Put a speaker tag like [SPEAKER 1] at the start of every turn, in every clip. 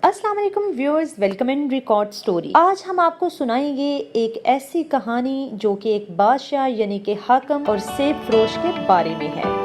[SPEAKER 1] अस्सलाम वालेकुम viewers, welcome in record story. आज हम आपको सुनाएंगे एक ऐसी कहानी जो कि एक बादशाह यानी कि हाकम और सेब फरोश के बारे में है।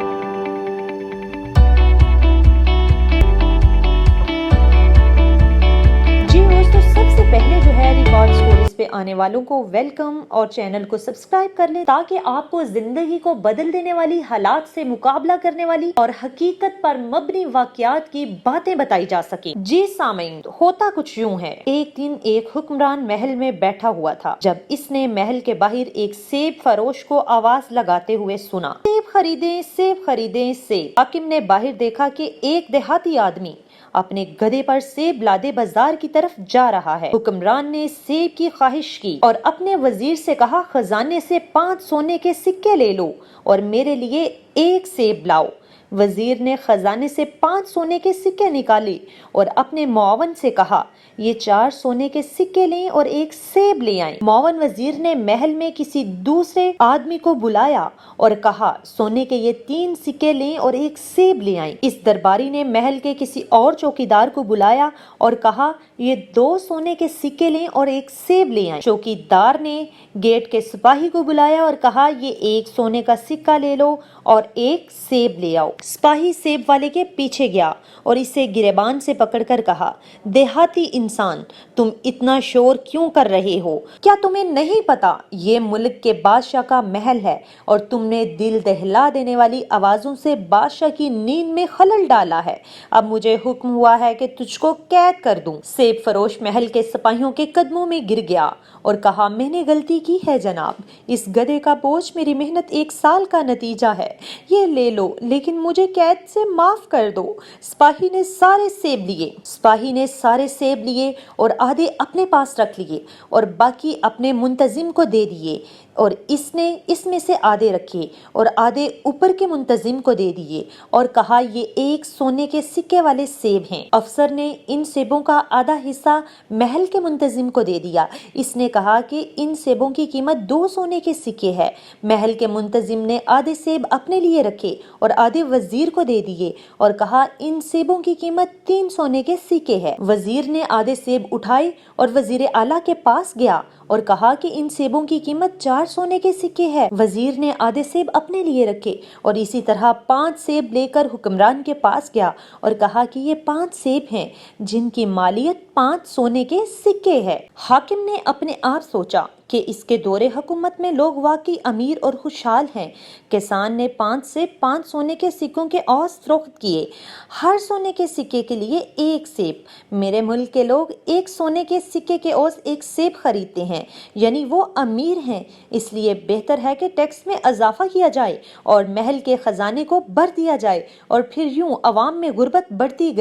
[SPEAKER 1] जी दोस्तों, सबसे पहले जो है रिकॉर्ड स्टोरीज पे आने वालों को वेलकम और चैनल को सब्सक्राइब कर लें ताकि आपको जिंदगी को बदल देने वाली, हालात से मुकाबला करने वाली और हकीकत पर मबनी वाकयात की बातें बताई जा सके। जी सामीन, होता कुछ यूं है। एक दिन एक हुक्मरान महल में बैठा हुआ था जब इसने महल के बाहर एक सेब फरोश को आवाज लगाते हुए सुना, सेब खरीदें, सेब खरीदें, सेब। हाकिम ने बाहर देखा कि एक देहाती आदमी अपने गधे पर सेब लादे बाजार की तरफ जा रहा है। हुक्मरान ने सेब की ख्वाहिश की और अपने वजीर से कहा, खजाने से 5 सोने के सिक्के ले लो और मेरे लिए 1 सेब लाओ। वजीर ने खजाने से 5 सोने के सिक्के निकाले और अपने मुआवन से कहा, ये 4 सोने के सिक्के लें और 1 सेब ले आएं। मुआवन वजीर ने महल में किसी दूसरे आदमी को बुलाया और कहा, सोने के ये 3 सिक्के लें और 1 सेब ले आएं। इस दरबारी ने महल के किसी और चौकीदार को बुलाया और कहा, ये 2 सोने के सिक्के लें और 1 सेब ले आएं। चौकीदार ने गेट के सिपाही को बुलाया और कहा, ये 1 सोने का सिक्का ले लो और 1 सेब ले आओ। सिपाही सेब वाले के पीछे गया और इसे गिरेबान से पकड़कर कहा, देहाती इंसान, तुम इतना शोर क्यों कर रहे हो? क्या तुम्हें नहीं पता ये मुल्क के बादशाह का महल है और तुमने दिल दहला देने वाली आवाजों से बादशाह की नींद में खलल डाला है। अब मुझे हुक्म हुआ है कि तुझको कैद कर दूं। सेब फरोश महल के सिपाहियों के कदमों में गिर गया और कहा, मैंने गलती की है जनाब, इस गधे का बोझ मेरी मेहनत 1 साल का नतीजा है, ये ले लो, लेकिन मुझे कैद से माफ कर दो। सिपाही ने सारे सेब लिए और आधे अपने पास रख लिए और बाकी अपने मुंतजिम को दे दिए और इसने इसमें से आधे रखे और आधे ऊपर के मुंतजिम को दे दिए और कहा, ये 1 सोने के सिक्के वाले सेब हैं। अफसर ने इन सेबों का आधा हिस्सा महल के मुंतजिम को दे दिया। इसने कहा कि इन सेबों की कीमत 2 सोने के सिक्के है। महल के मुंतजिम ने आधे सेब अपने लिए रखे और आधे वजीर को दे दिए और कहा, इन सेबों की कीमत 3 सोने के सिक्के है। वजीर ने आधे सेब उठाए और वजीर आला के पास गया और कहा कि इन सेबों की कीमत 4 सोने के सिक्के है। वजीर ने आधे सेब अपने लिए रखे और इसी तरह 5 सेब लेकर हुक्मरान के पास गया और कहा कि ये 5 सेब हैं जिनकी मालियत 5 सोने के सिक्के है। हाकिम ने अपने आप सोचा कि इसके दौरे हुकूमत में लोग वाकई अमीर और खुशहाल हैं। किसान ने 5 से 5 सोने के सिक्कों के औस फरोख्त किए, हर सोने के सिक्के के लिए 1 सेब। मेरे मुल्क के लोग 1 सोने के सिक्के के औस 1 सेब खरीदते हैं, यानी वो अमीर हैं। इसलिए बेहतर है कि टैक्स में इजाफा किया जाए और महल के खजाने को भर दिया जाए और फिर यूं अवाम में गुर्बत बढ़ती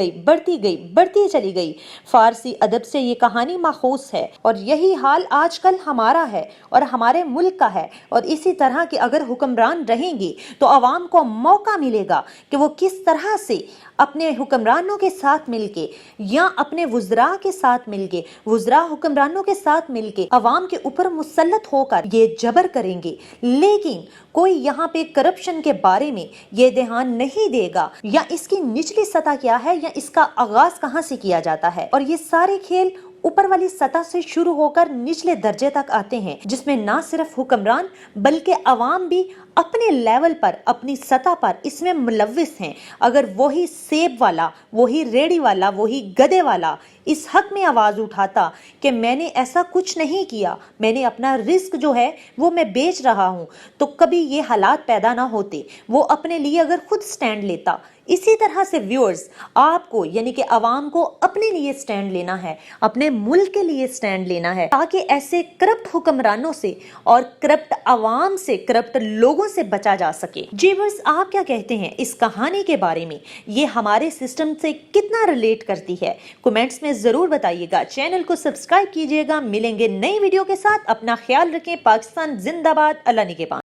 [SPEAKER 1] चली गई। फारसी अदब से ये कहानी माखूज है और यही हाल आजकल हमारा है और हमारे मुल्क का है। और इसी तरह के अगर हुक्मरान रहेंगे तो अवाम को मौका मिलेगा कि वो किस तरह से अपने हुक्मरानों के साथ मिलके या अपने वुज़रा के साथ मिलके, वुज़रा हुक्मरानों के साथ मिलके अवाम के ऊपर मुसल्लत होकर ये जबर करेंगे। लेकिन कोई यहाँ पे करप्शन के बारे में ये ध्यान नहीं देगा या इसकी निचली सतह क्या है या इसका आगाज कहाँ से किया जाता है। और ये सारे खेल ऊपर वाली सतह से शुरू होकर निचले दर्जे तक आते हैं, जिसमें ना सिर्फ हुक्मरान बल्कि अवाम भी अपने लेवल पर, अपनी सतह पर इसमें मुलव्विस हैं। अगर वही सेब वाला, वही रेड़ी वाला, वही गधे वाला इस हक में आवाज उठाता कि मैंने ऐसा कुछ नहीं किया, मैंने अपना रिस्क जो है वो मैं बेच रहा हूं, तो कभी ये हालात पैदा ना होते। वो अपने लिए अगर खुद स्टैंड लेता। इसी तरह से व्यूअर्स, आपको यानी कि अवाम को अपने लिए स्टैंड लेना है, अपने मुल्क के लिए स्टैंड लेना है, ताकि ऐसे करप्ट हुक्मरानों से और करप्ट अवाम से, करप्ट लोगों से बचा जा सके। जी व्यूअर्स, आप क्या कहते हैं इस कहानी के बारे में? ये हमारे सिस्टम से कितना रिलेट करती है? कमेंट्स में जरूर बताइएगा। चैनल को सब्सक्राइब कीजिएगा। मिलेंगे नई वीडियो के साथ। अपना ख्याल रखें। पाकिस्तान जिंदाबाद। अल्लाह निगहबान।